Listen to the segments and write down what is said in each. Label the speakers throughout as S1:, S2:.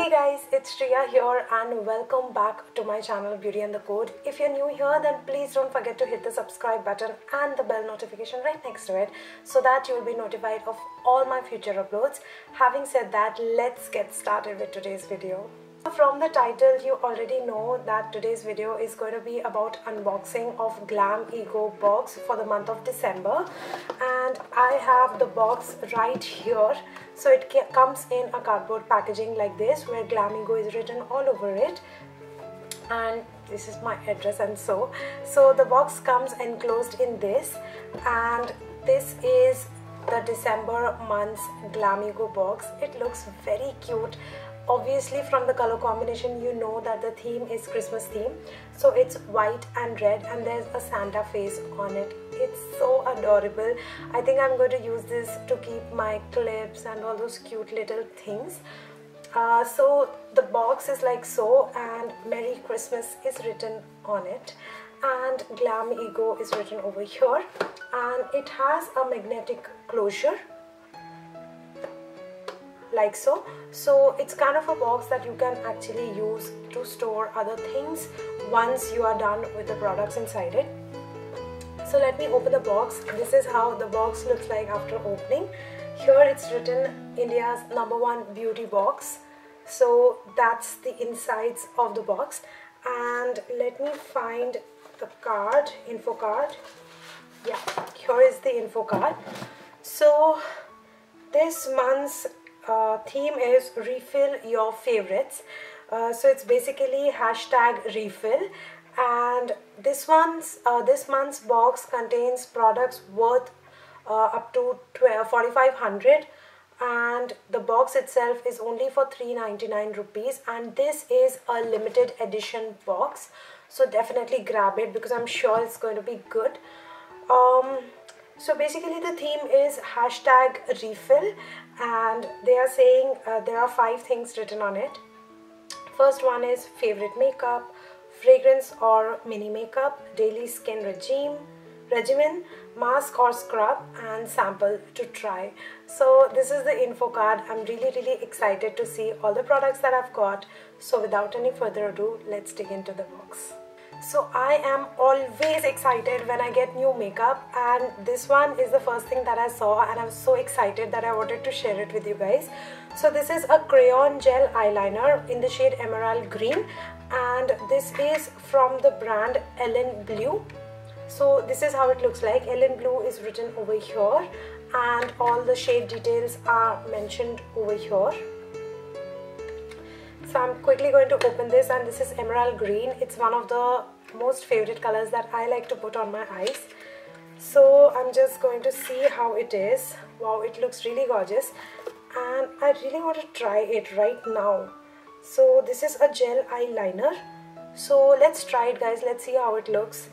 S1: Hey guys, it's Shriya here and welcome back to my channel Beauty and the Code. If you're new here, then please don't forget to hit the subscribe button and the bell notification right next to it so that you'll be notified of all my future uploads. Having said that, let's get started with today's video. From the title, you already know that today's video is going to be about unboxing of GLAMEGO box for the month of December, and I have the box right here. So it comes in a cardboard packaging like this where GLAMEGO is written all over it, and this is my address and so the box comes enclosed in this, and this is the December month's GLAMEGO box. It looks very cute. Obviously from the color combination you know that the theme is Christmas theme, so it's white and red and there's a Santa face on it. It's so adorable. I think I'm going to use this to keep my clips and all those cute little things. So the box is like so, and Merry Christmas is written on it, and GLAMEGO is written over here, and it has a magnetic closure like so. So it's kind of a box that you can actually use to store other things once you are done with the products inside it. So let me open the box. This is how the box looks like after opening. Here it's written India's #1 beauty box. So that's the insides of the box, and let me find the card, info card. Yeah, here is the info card. So this month's theme is refill your favorites. So it's basically #refill, and this month's box contains products worth up to 4,500, and the box itself is only for 399 rupees, and this is a limited edition box, so definitely grab it because I'm sure it's going to be good. So basically the theme is #refill, and they are saying there are 5 things written on it. First one is favorite makeup, fragrance or mini makeup, daily skin regimen, mask or scrub, and sample to try. So this is the info card. I'm really excited to see all the products that I've got. So without any further ado, let's dig into the box. So I am always excited when I get new makeup, and this one is the first thing that I saw, and I was so excited that I wanted to share it with you guys. So this is a crayon gel eyeliner in the shade Emerald Green, and this is from the brand Ellen Blue. So this is how it looks like. Ellen Blue is written over here, and all the shade details are mentioned over here. So I'm quickly going to open this, and this is Emerald Green. It's one of the most favorite colors that I like to put on my eyes. So I'm just going to see how it is. Wow, it looks really gorgeous, and I really want to try it right now. So this is a gel eyeliner. So let's try it, guys. Let's see how it looks.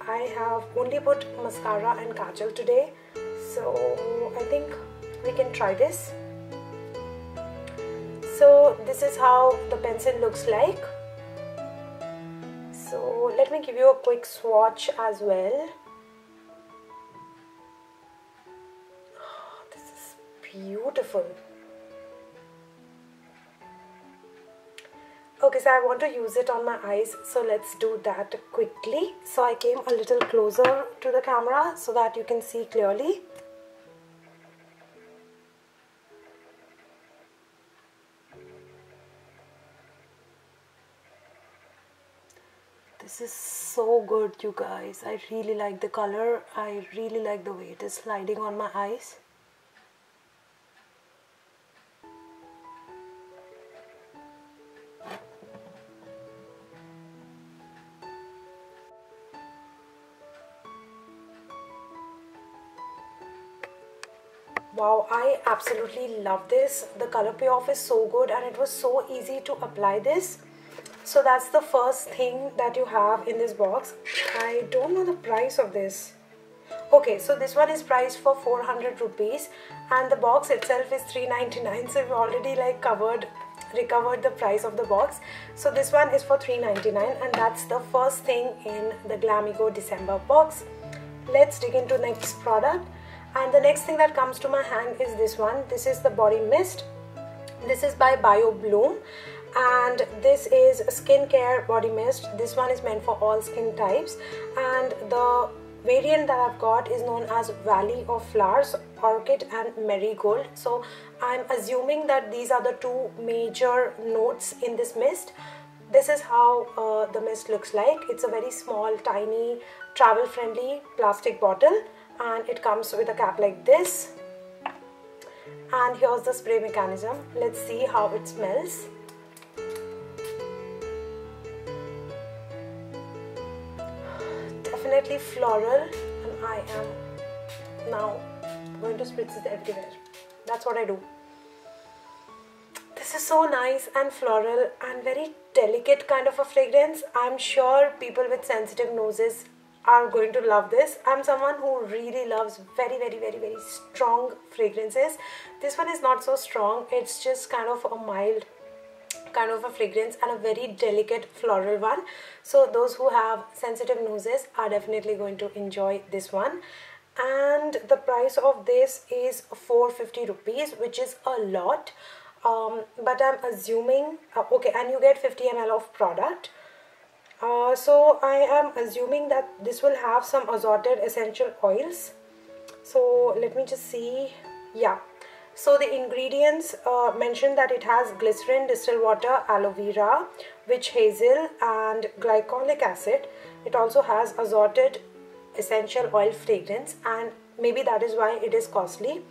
S1: I have only put mascara and kajal today, so I think we can try this. So this is how the pencil looks like. So let me give you a quick swatch as well. Oh, this is beautiful. Okay, so I want to use it on my eyes, so let's do that quickly. So I came a little closer to the camera so that you can see clearly. This is so good, you guys. I really like the color. I really like the way it is sliding on my eyes. Wow, I absolutely love this. The color payoff is so good, and it was so easy to apply this. So that's the first thing that you have in this box. I don't know the price of this. Okay, so this one is priced for 400 rupees, and the box itself is 399. So we've already like recovered the price of the box. So this one is for 399, and that's the first thing in the GLAMEGO December box. Let's dig into the next product. And the next thing that comes to my hand is this one. This is the body mist. This is by Bio Bloom, and this is skincare body mist. This one is meant for all skin types, and the variant that I've got is known as Valley of Flowers, Orchid and Marigold. So I'm assuming that these are the two major notes in this mist. This is how the mist looks like. It's a very small, tiny, travel friendly plastic bottle, and it comes with a cap like this. And here's the spray mechanism. Let's see how it smells. Definitely floral, and I am now going to spritz it everywhere. That's what I do. This is so nice and floral and very delicate kind of a fragrance. I'm sure people with sensitive noses are going to love this. I'm someone who really loves very strong fragrances. This one is not so strong. It's just kind of a mild kind of a fragrance and a very delicate floral one. So those who have sensitive noses are definitely going to enjoy this one. And the price of this is 450 rupees, which is a lot. But I'm assuming, okay, and you get 50 ml of product. So I am assuming that this will have some assorted essential oils. So let me just see. Yeah. So the ingredients mention that it has glycerin, distilled water, aloe vera, witch hazel and glycolic acid. It also has assorted essential oil fragrance, and maybe that is why it is costly.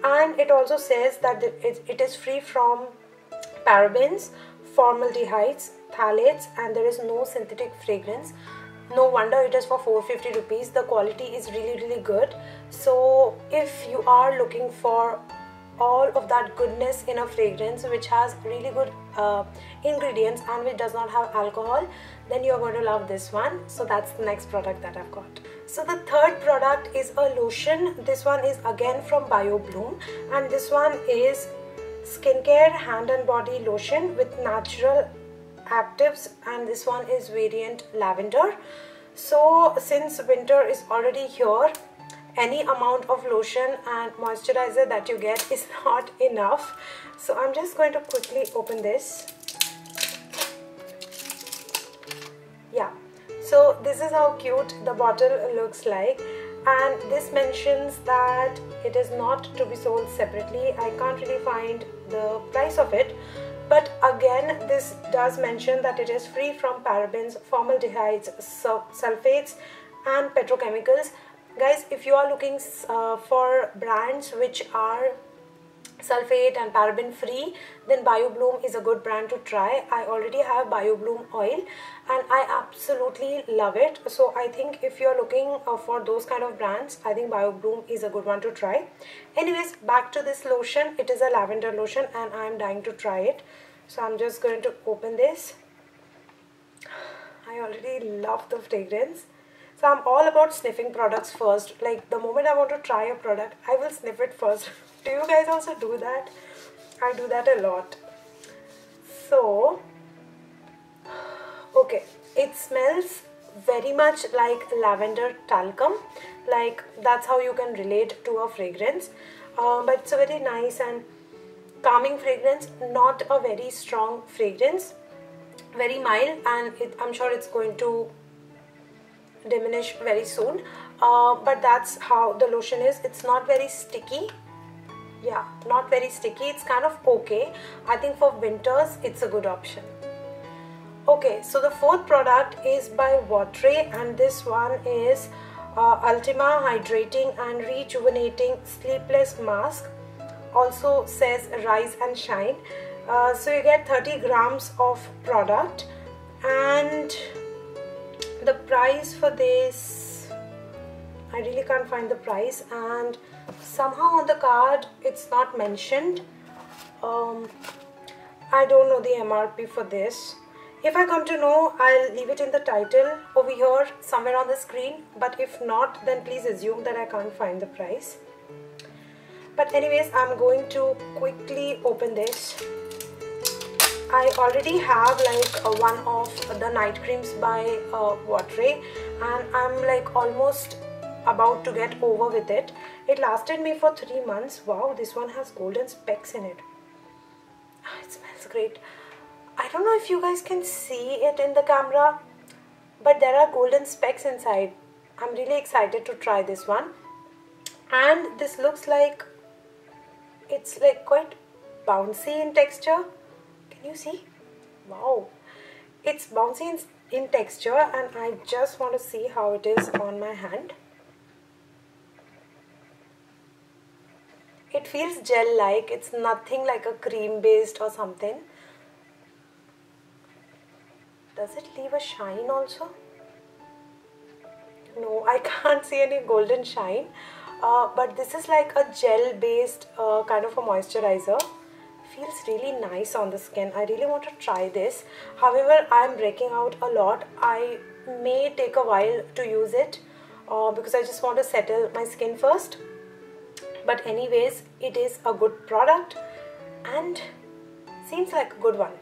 S1: And it also says that it is free from parabens, formaldehydes, phthalates, and there is no synthetic fragrance. No wonder it is for 450 rupees. The quality is really good. So if you are looking for all of that goodness in a fragrance which has really good ingredients and which does not have alcohol, then you're going to love this one. So that's the next product that I've got. So the third product is a lotion. This one is again from BioBloom, and this one is skincare hand and body lotion with natural actives, and this one is variant lavender. So since winter is already here, any amount of lotion and moisturizer that you get is not enough. So I'm just going to quickly open this. Yeah, so this is how cute the bottle looks like, and this mentions that it is not to be sold separately. I can't really find the price of it, but again this does mention that it is free from parabens, formaldehydes, sulfates and petrochemicals. Guys, if you are looking for brands which are sulfate and paraben free, then BioBloom is a good brand to try. I already have BioBloom oil and I absolutely love it. So I think if you're looking for those kind of brands, I think BioBloom is a good one to try. Anyways, back to this lotion. It is a lavender lotion and I'm dying to try it. So I'm just going to open this. I already love the fragrance. So I'm all about sniffing products first. Like the moment I want to try a product, I will sniff it first. Do you guys also do that? I do that a lot. So, okay, it smells very much like lavender talcum. Like that's how you can relate to a fragrance. But it's a very nice and calming fragrance, not a very strong fragrance. Very mild, and I'm sure it's going to diminish very soon, but that's how the lotion is. It's not very sticky. Yeah, not very sticky. It's kind of okay. I think for winters it's a good option. Okay, so the fourth product is by Watere, and this one is Ultima Hydrating and Rejuvenating Sleepless Mask. Also says Rise and Shine. So you get 30 grams of product, and the price for this, I really can't find the price, and somehow on the card it's not mentioned. I don't know the MRP for this. If I come to know, I'll leave it in the title over here somewhere on the screen, but if not, then please assume that I can't find the price. But anyways, I'm going to quickly open this. I already have like one of the night creams by Watere, and I'm like almost about to get over with it. It lasted me for 3 months. Wow, this one has golden specks in it. It smells great. I don't know if you guys can see it in the camera, but there are golden specks inside. I'm really excited to try this one. And this looks like it's like quite bouncy in texture. Can you see? Wow, it's bouncy in texture, and I just want to see how it is on my hand. It feels gel-like. It's nothing like a cream based or something. Does it leave a shine also? No, I can't see any golden shine. But this is like a gel based kind of a moisturizer. Feels really nice on the skin. I really want to try this. However, I am breaking out a lot. I may take a while to use it because I just want to settle my skin first. But anyways, it is a good product and seems like a good one.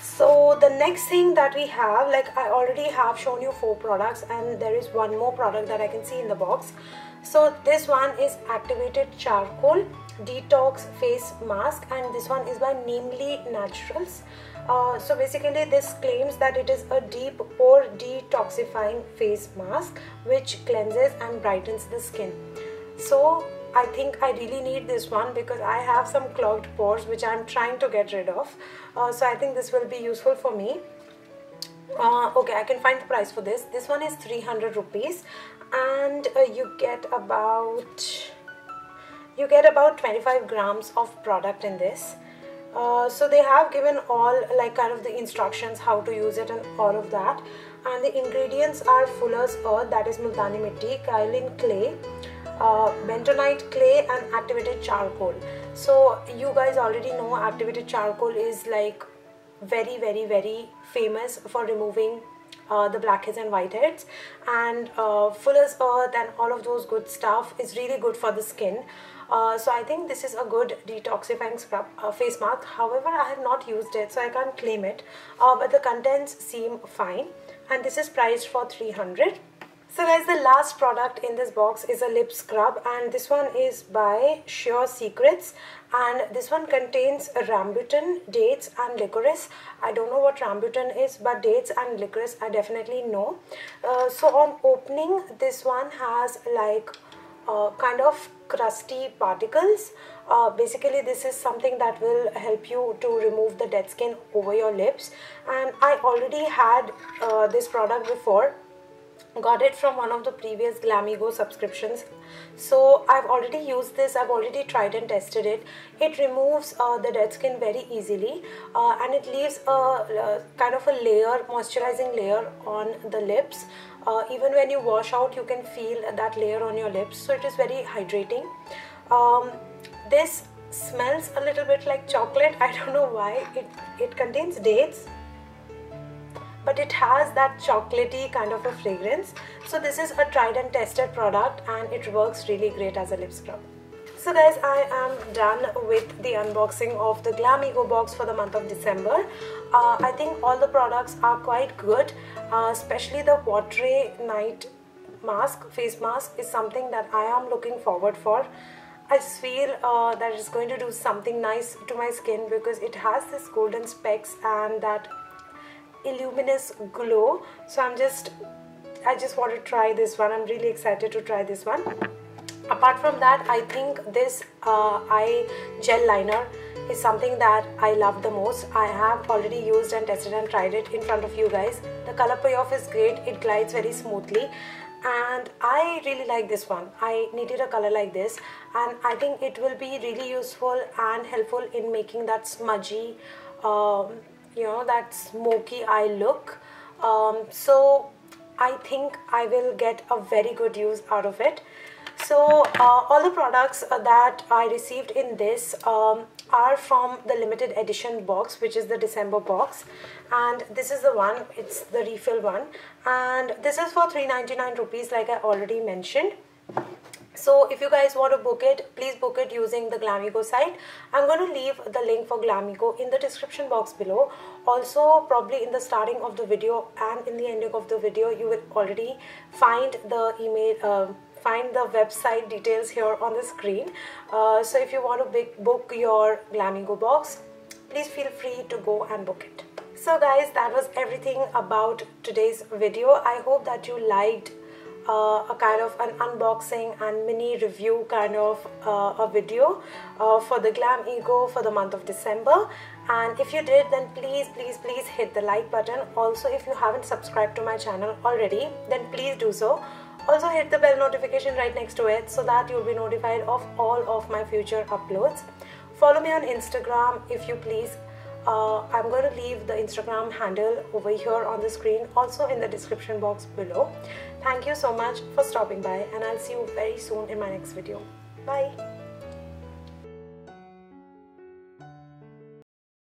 S1: So the next thing that we have, like I already have shown you 4 products, and there is one more product that I can see in the box. So this one is Activated Charcoal Detox Face Mask, and this one is by Namely Naturals. So basically this claims that it is a deep pore detoxifying face mask which cleanses and brightens the skin. So I think I really need this one because I have some clogged pores which I'm trying to get rid of. So I think this will be useful for me. Okay, I can find the price for this. This one is 300 rupees, and you get about 25 grams of product in this. So they have given all like kind of the instructions how to use it and all of that. And the ingredients are Fuller's Earth, that is Multani Mitti, kaolin clay, bentonite clay and activated charcoal. So you guys already know activated charcoal is like very famous for removing the blackheads and whiteheads, and Fuller's Earth and all of those good stuff is really good for the skin. So I think this is a good detoxifying scrub face mask. However, I have not used it, so I can't claim it, but the contents seem fine, and this is priced for 300. So guys, the last product in this box is a lip scrub, and this one is by Sure Secrets, and this one contains rambutan, dates and licorice. I don't know what rambutan is, but dates and licorice I definitely know. So on opening, this one has like kind of crusty particles. Basically this is something that will help you to remove the dead skin over your lips, and I already had this product before. Got it from one of the previous GLAMEGO subscriptions. So I've already used this, I've already tried and tested it. It removes the dead skin very easily, and it leaves a kind of a layer, moisturizing layer on the lips. Even when you wash out, you can feel that layer on your lips, so it is very hydrating. This smells a little bit like chocolate. I don't know why. It contains dates, but it has that chocolatey kind of a fragrance. So this is a tried and tested product, and it works really great as a lip scrub. So guys, I am done with the unboxing of the GLAMEGO box for the month of December. I think all the products are quite good, especially the Watery Night mask, face mask is something that I am looking forward for. I just feel that it's going to do something nice to my skin because it has this golden specks and that luminous glow. So I just want to try this one. I'm really excited to try this one. Apart from that, I think this eye gel liner is something that I love the most. I have already used and tested and tried it in front of you guys. The color payoff is great. It glides very smoothly, and I really like this one. I needed a color like this, and I think it will be really useful and helpful in making that smudgy that smoky eye look. So I think I will get a very good use out of it. So all the products that I received in this are from the limited edition box, which is the December box, and this is the one, it's the refill one, and this is for 399 rupees like I already mentioned. So if you guys want to book it, please book it using the GLAMEGO site. I'm going to leave the link for GLAMEGO in the description box below. Also, probably in the starting of the video and in the ending of the video, you will already find the email, find the website details here on the screen. So if you want to book your GLAMEGO box, please feel free to go and book it. So guys, that was everything about today's video. I hope that you liked a kind of an unboxing and mini review kind of a video for the GLAMEGO for the month of December. And if you did, then please hit the like button. Also, if you haven't subscribed to my channel already, then please do so. Also hit the bell notification right next to it so that you'll be notified of all of my future uploads. Follow me on Instagram if you please. I'm going to leave the Instagram handle over here on the screen, also in the description box below. Thank you so much for stopping by, and I'll see you very soon in my next video. Bye.